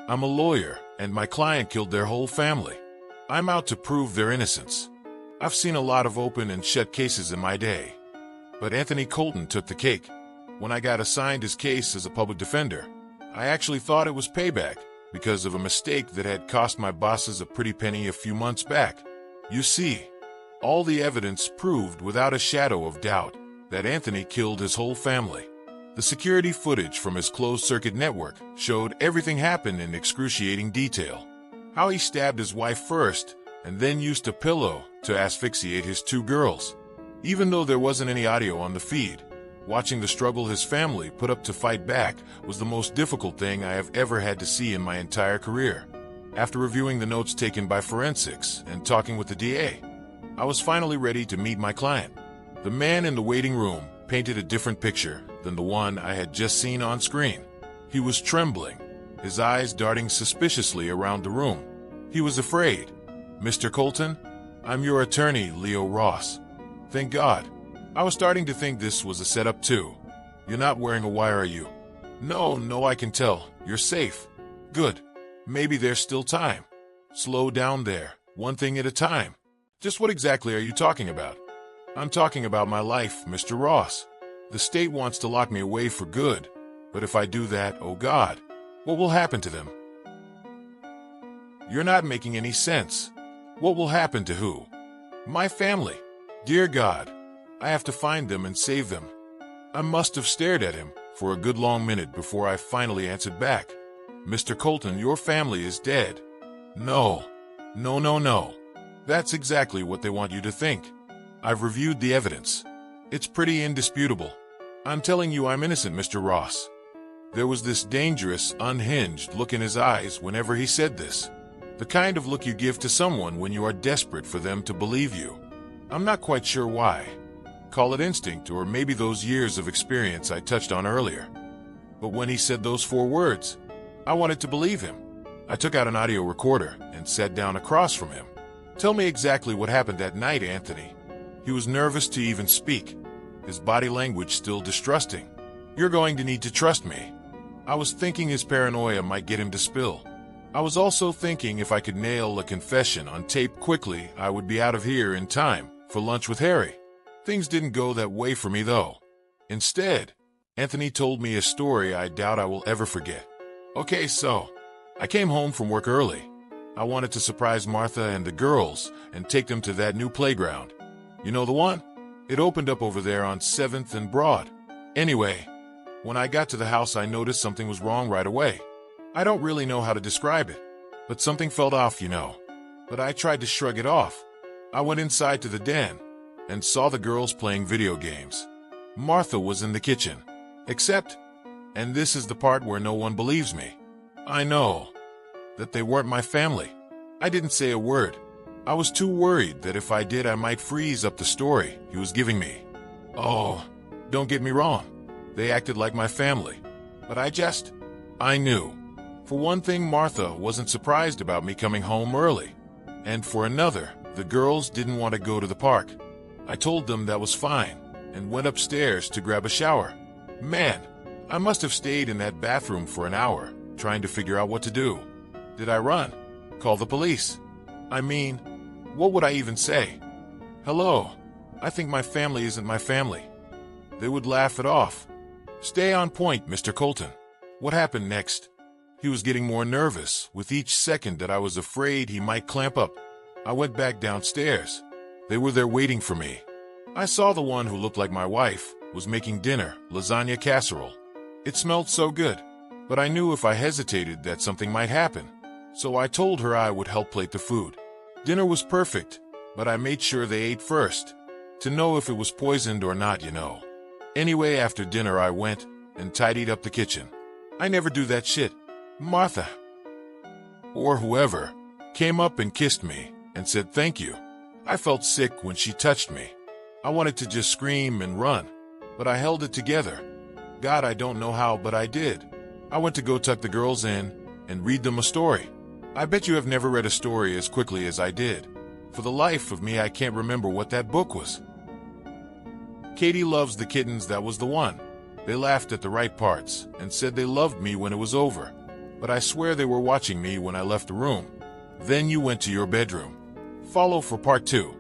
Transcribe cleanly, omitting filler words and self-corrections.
I'm a lawyer, and my client killed their whole family. I'm out to prove their innocence. I've seen a lot of open and shut cases in my day. But Anthony Colton took the cake. When I got assigned his case as a public defender, I actually thought it was payback because of a mistake that had cost my bosses a pretty penny a few months back. You see, all the evidence proved without a shadow of doubt that Anthony killed his whole family. The security footage from his closed-circuit network showed everything happened in excruciating detail. How he stabbed his wife first and then used a pillow to asphyxiate his two girls. Even though there wasn't any audio on the feed, watching the struggle his family put up to fight back was the most difficult thing I have ever had to see in my entire career. After reviewing the notes taken by forensics and talking with the DA, I was finally ready to meet my client. The man in the waiting room painted a different picture than the one I had just seen on screen. He was trembling, his eyes darting suspiciously around the room. He was afraid. "Mr. Colton, I'm your attorney, Leo Ross." Thank God. I was starting to think this was a setup too. "You're not wearing a wire, are you?" No, I can tell. You're safe." "Good. Maybe there's still time." "Slow down there, one thing at a time." "Just what exactly are you talking about?" "I'm talking about my life, Mr. Ross. The state wants to lock me away for good, but if I do that, oh God, what will happen to them?" "You're not making any sense. What will happen to who?" "My family. Dear God, I have to find them and save them." I must have stared at him for a good long minute before I finally answered back. "Mr. Colton, your family is dead." No. That's exactly what they want you to think. I've reviewed the evidence. It's pretty indisputable. I'm telling you I'm innocent, Mr. Ross." There was this dangerous, unhinged look in his eyes whenever he said this. The kind of look you give to someone when you are desperate for them to believe you. I'm not quite sure why. Call it instinct or maybe those years of experience I touched on earlier. But when he said those 4 words, I wanted to believe him. I took out an audio recorder and sat down across from him. "Tell me exactly what happened that night, Anthony." He was nervous to even speak, his body language still distrusting. "You're going to need to trust me." I was thinking his paranoia might get him to spill. I was also thinking if I could nail a confession on tape quickly, I would be out of here in time for lunch with Harry. Things didn't go that way for me, though. Instead, Anthony told me a story I doubt I will ever forget. Okay, so I came home from work early. I wanted to surprise Martha and the girls and take them to that new playground. You know the one? It opened up over there on 7th and Broad. Anyway, when I got to the house, I noticed something was wrong right away. I don't really know how to describe it, but something felt off, you know. But I tried to shrug it off. I went inside to the den and saw the girls playing video games. Martha was in the kitchen. Except, and this is the part where no one believes me, I know that they weren't my family. I didn't say a word. I was too worried that if I did, I might freeze up the story he was giving me. Oh, don't get me wrong. They acted like my family. But I knew. For one thing, Martha wasn't surprised about me coming home early. And for another, the girls didn't want to go to the park. I told them that was fine and went upstairs to grab a shower. Man, I must have stayed in that bathroom for an hour trying to figure out what to do. Did I run? Call the police? I mean, what would I even say? Hello, I think my family isn't my family. They would laugh it off. Stay on point, Mr. Colton. What happened next? He was getting more nervous with each second that I was afraid he might clamp up. I went back downstairs. They were there waiting for me. I saw the one who looked like my wife was making dinner, lasagna casserole. It smelled so good, but I knew if I hesitated that something might happen. So I told her I would help plate the food. Dinner was perfect, but I made sure they ate first, to know if it was poisoned or not, you know. Anyway, after dinner I went and tidied up the kitchen. I never do that shit. Martha, or whoever, came up and kissed me and said thank you. I felt sick when she touched me. I wanted to just scream and run, but I held it together. God, I don't know how, but I did. I went to go tuck the girls in and read them a story. I bet you have never read a story as quickly as I did. For the life of me, I can't remember what that book was. Katie Loves the Kittens, that was the one. They laughed at the right parts and said they loved me when it was over. but I swear they were watching me when I left the room. Then you went to your bedroom. Follow for part 2.